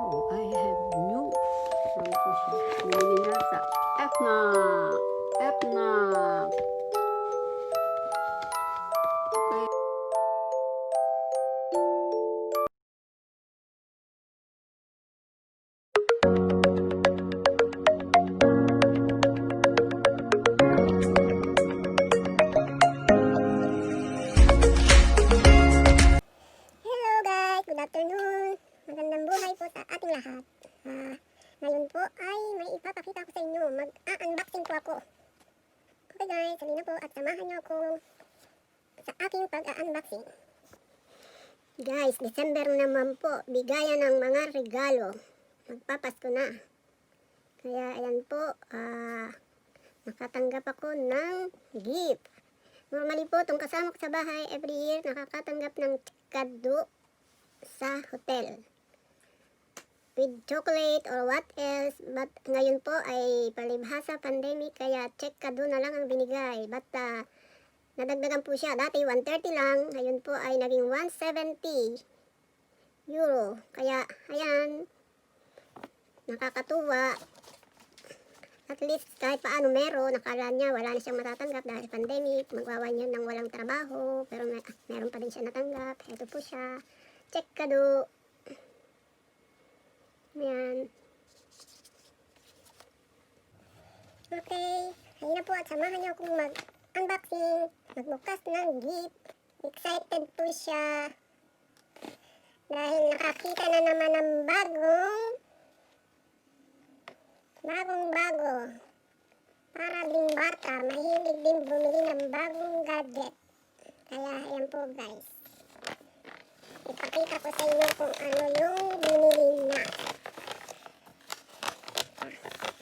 Wow, I have new. Saan po siya? Bumili na sa FNAC. FNAC. Okay. Hello guys! Good afternoon! Magandang buhay po sa ating lahat. Ngayon po ay may ipapakita ko sa inyo. Mag-unboxing po ako. Okay guys, halina po at samahan niyo ako sa aking pag-unboxing. Guys, December naman po. Bigayan ng mga regalo. Magpapasko na. Kaya ayan po, nakatanggap ako ng gift. Normally po, itong kasama ko sa bahay, every year, nakakatanggap ng kado sa hotel. With chocolate or what else. But ngayon po ay palibhasa pandemic, kaya check kado na lang ang binigay. But nadagdagan po siya. Dati 130 lang, ngayon po ay naging 170 euro. Kaya, ayan, nakakatuwa. At least kahit paano meron, nakala niya wala na siyang matatanggap dahil pandemic, magwawan yun ng walang trabaho, pero meron pa din siya natanggap. Ito po siya, check kado. Ayan. Okay, ayun na po at samahan niyo akong mag-unboxing, magbukas ng gift. Excited po siya dahil nakakita na naman ng bagong-bago. Para ding bata, mahilig din bumili ng bagong gadget. Kaya ayan po guys. Ipakita ko sa inyo kung ano yung binili na.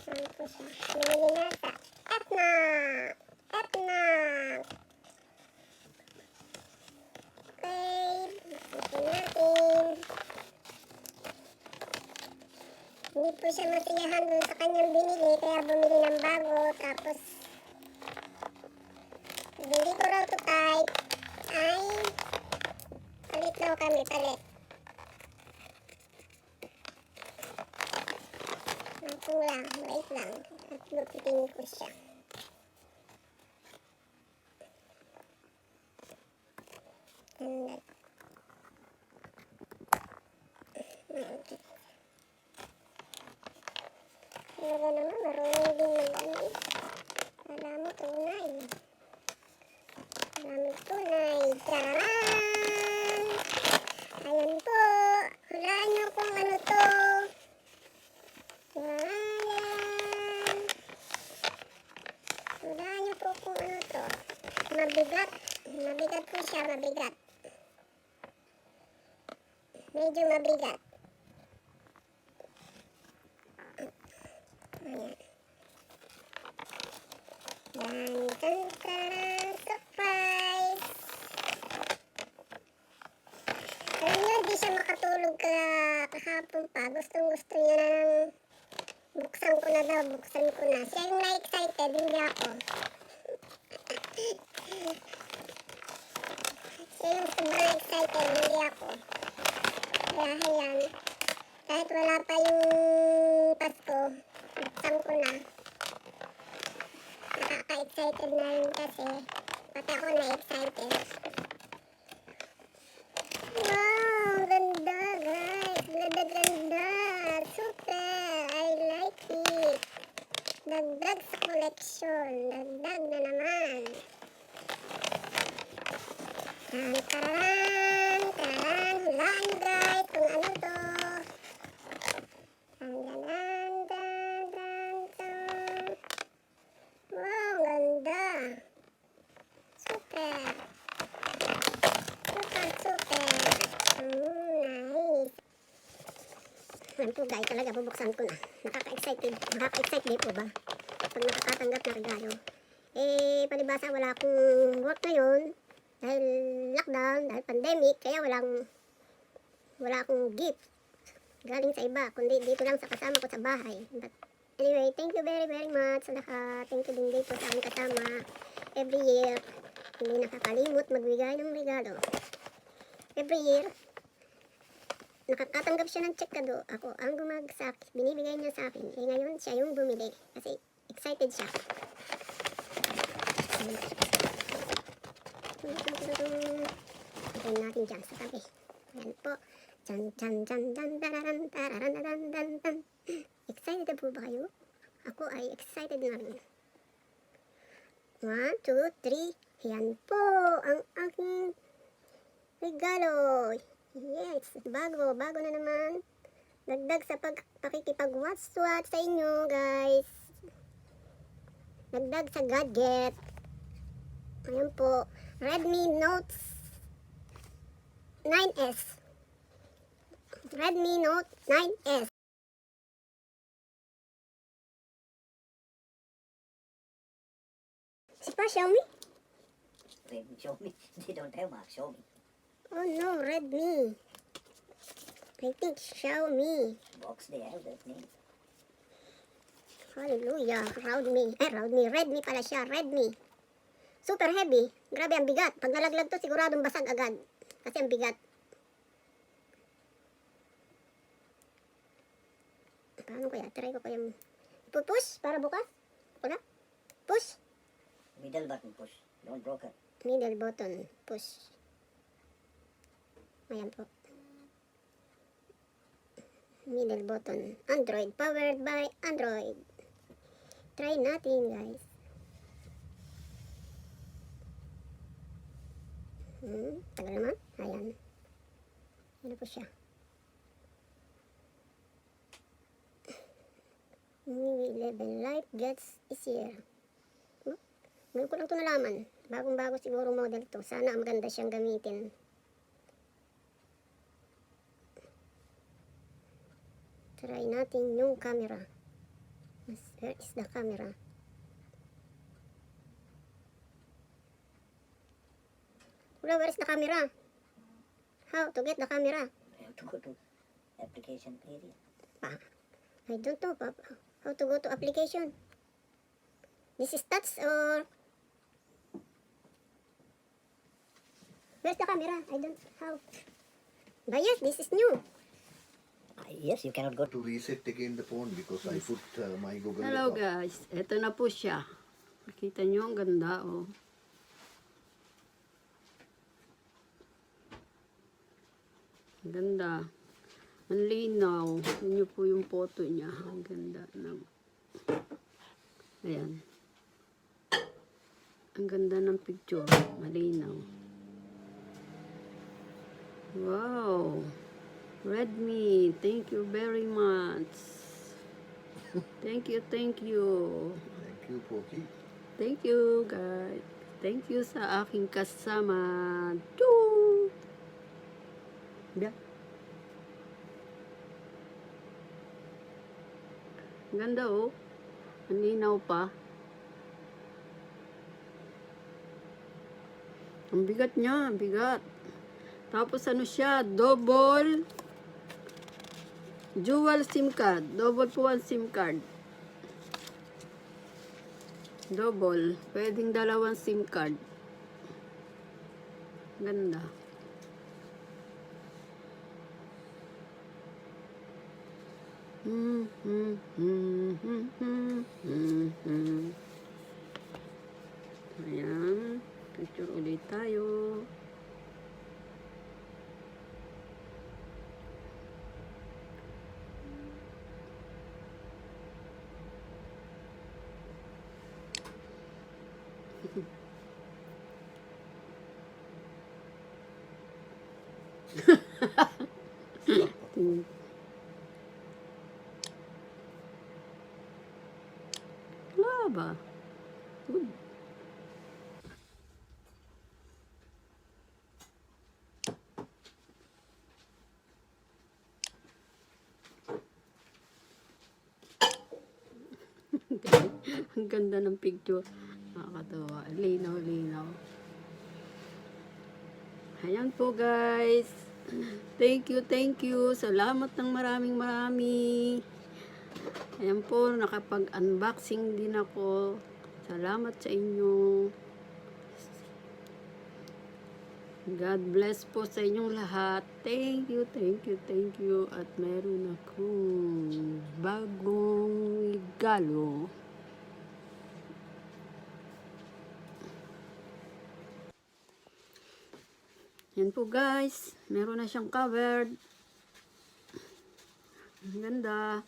Saan po siya? Binili na sa FNAC. FNAC. Okay. Ito natin. Hindi po siya masiyahan dun sa kanyang binili, kaya bumili ng bago. Tapos, hindi ko raw to type ay palit daw kami, palit. Ako lang, wait lang. At lupitin ko siya. And talaga naman, marunong din mag-ano. Alam mo, tunay. Alam mo, tunay. Tararan! Ayan po. Hulaan nyo kung ano to. Tararan! Hulaan nyo po kung ano to. Mabigat. Mabigat po siya, mabigat. Medyo mabigat. Ayan. Dan, surprise! Alam nyo, di siya makatulog kahapon pa. Gustong-gusto niya na ng buksan ko na daw, buksan ko na. Siya yung na-excited, hindi ako. Siya yung sobrang excited, hindi ako. Kaya ayan, kahit wala pa yung Pasko, buksan ko na. Nakaka-excited na rin kasi pati ako na-excited. Wow! Ganda guys! Ganda! Super! I like it! Dagdag sa collection. Dagdag na naman. Tararan! Tararan! Hulaan nyo guys kung ano to. Wow, ganda. Super. Super. Nice. Alam po guys, talaga bubuksan ko na. Nakaka-excite din po ba? Pag nakakatanggap na regalo. Palibasa wala akong work ngayon. Dahil lockdown, dahil pandemic, kaya wala akong gift galing sa iba, kundi dito lang sa kasama ko sa bahay. But anyway, thank you very much sa lahat. Thank you din dito sa aming kasama. Every year, hindi nakakalimot magbigay ng regalo. Every year, nakakatanggap siya ng tsikado. Ako ang gumagsak, binibigay niya sa akin. Eh ngayon siya yung bumili kasi excited siya. Itayin natin dyan sa tabi. Ayan po. Chan chan chan chan tararan tararan dan dan dan. Excited na po ba kayo? Ako ay excited na rin. 1, 2, 3. Yan po ang aking regalo. Yes, bago na naman. Dagdag sa pakikipag-watch-watch sa inyo, guys. Dagdag sa gadget. Ayan po, Redmi Note 9S. Redmi Note 9S. Si pa Xiaomi? Redmi, Xiaomi. They don't have mark Xiaomi. Oh no, Redmi. I think Xiaomi. Box, they have that name. Hallelujah. Redmi pala siya. Redmi. Super heavy. Grabe ang bigat. Pag nalaglag to, siguradong basag agad. Kasi ang bigat. Paano kaya? Try ko kaya. Push para bukas? Wala? Push. Middle button push. Don't broke it. Middle button. Push. Ayan po. Middle button. Android. Powered by Android. Try natin, guys. Tagal naman. Ayan. Ano po siya? 11. Life gets easier. Ngayon ko lang ito nalaman. Bagong-bago siguro model to. Sana maganda siyang gamitin. Try natin yung camera. Where is the camera? Wala, where is the camera? How to get the camera? I have to go to application area. I don't know, Papa. How to go to application? This is touch or... Where's the camera? I don't... How? But yes, this is new. Yes, you cannot go to... To reset again the phone because I put my Google. Hello account. guys, eto na po siya. Nakita nyo, ang ganda oh. Ang ganda. Ang linaw. Yun nyo po yung photo niya. Ang ganda na. Ayan. Ang ganda ng picture. Malinaw. Wow. Redmi, thank you very much. Thank you, thank you. Thank you, Poki. Thank you, guys. Thank you sa aking kasama. Choo! Yeah. Ganda oh. Ang linaw pa. Ang bigat niya, ang bigat. Tapos ano siya, double dual SIM card. Double po ang SIM card. Double. Pwedeng dalawang SIM card. Ganda. Ayan. Picture ulit tayo. Wala ba? Good. Ang ganda ng picture. Nakakatawa. Linaw, linaw. Ayan po guys. Thank you. Salamat ng marami. Ayan po, nakapag-unboxing din ako. Salamat sa inyo. God bless po sa inyong lahat. Thank you, thank you, thank you. At meron akong bagong regalo. Yan po guys. Meron na siyang covered. Ang ganda.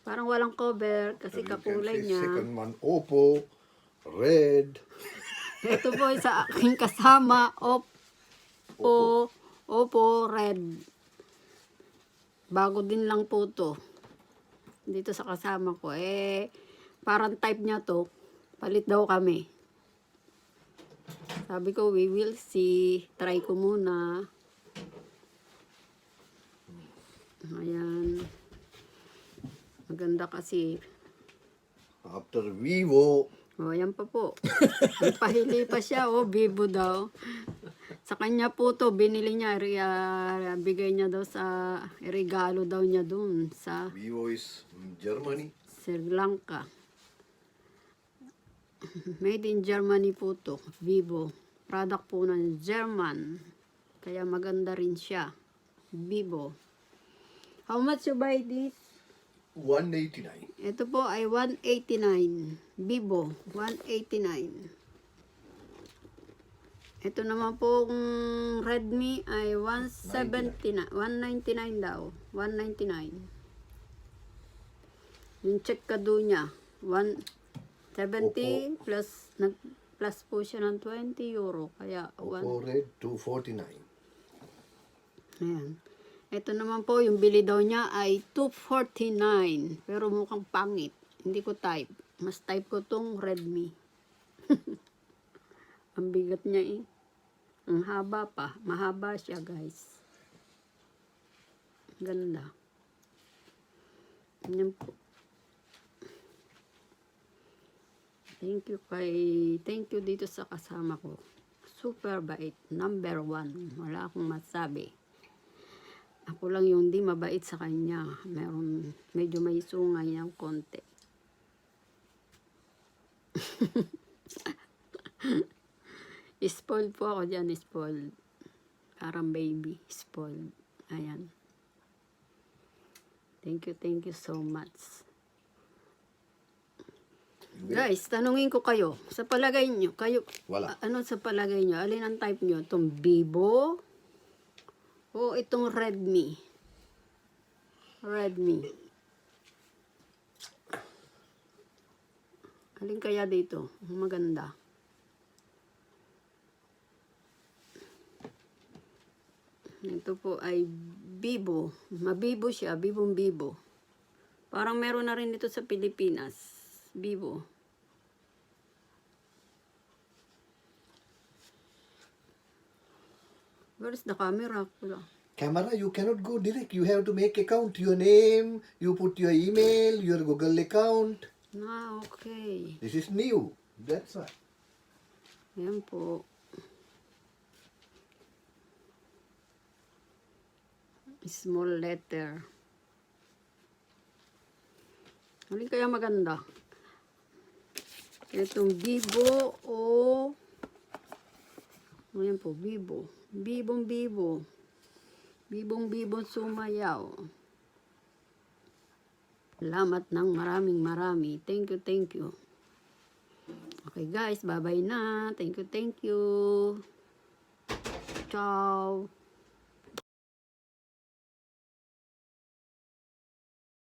Parang walang cover kasi You can kakulay see niya. second one, Oppo, red. Ito po sa aking kasama. Oppo red. Bago din lang po to. Dito sa kasama ko. Parang type niya to. Palit daw kami. Sabi ko, we will see. Try ko muna. Ayan. Maganda kasi. After Vivo, O, ayan pa po. May pahili pa siya. Vivo daw. Sa kanya po to, binili niya. Bigay niya daw sa, regalo daw niya dun sa Vivo is Germany. Sri Lanka. Made in Germany po to. Vivo. Product po ng German. Kaya maganda rin siya. Vivo. How much you buy this? 189. Ito po ay 189. Vivo. 189. Ito naman po Redmi ay 179. 199 daw. 199. Yung check kado niya. 170 plus plus po siya ng 20 euro. Kaya Oppo red 249. Ayan. Ito naman po, yung bili daw niya ay 249. Pero mukhang pangit. Hindi ko type. Mas type ko tong Redmi. Ang bigat niya Ang haba pa. Mahaba siya guys. Ganda. Yan po. Thank you dito sa kasama ko. Super bait. Number 1. Wala akong masabi. Ako lang yung di mabait sa kanya. Medyo may sungay ng konti. Spoiled po ako dyan, spoiled. Parang baby, spoiled. Ayan. Thank you so much. Guys, tanungin ko kayo. Sa palagay nyo, Wala. ano sa palagay nyo? Alin ang type nyo? Itong Vivo? O itong Redmi? Alin kaya dito? Maganda. Ito po ay Vivo. Mabibo siya. Vivo. Parang meron na rin dito sa Pilipinas. Vivo. Where's the camera? Camera, you cannot go direct. You have to make account. Your name, you put your email, your Google account. Okay. This is new. That's why. Ayan po. Small letter. Alin kaya maganda? Itong Vivo o ayan po, Vivo. Vivo sumayaw. Salamat ng maraming. Thank you. Okay guys, bye-bye na. Thank you. Ciao.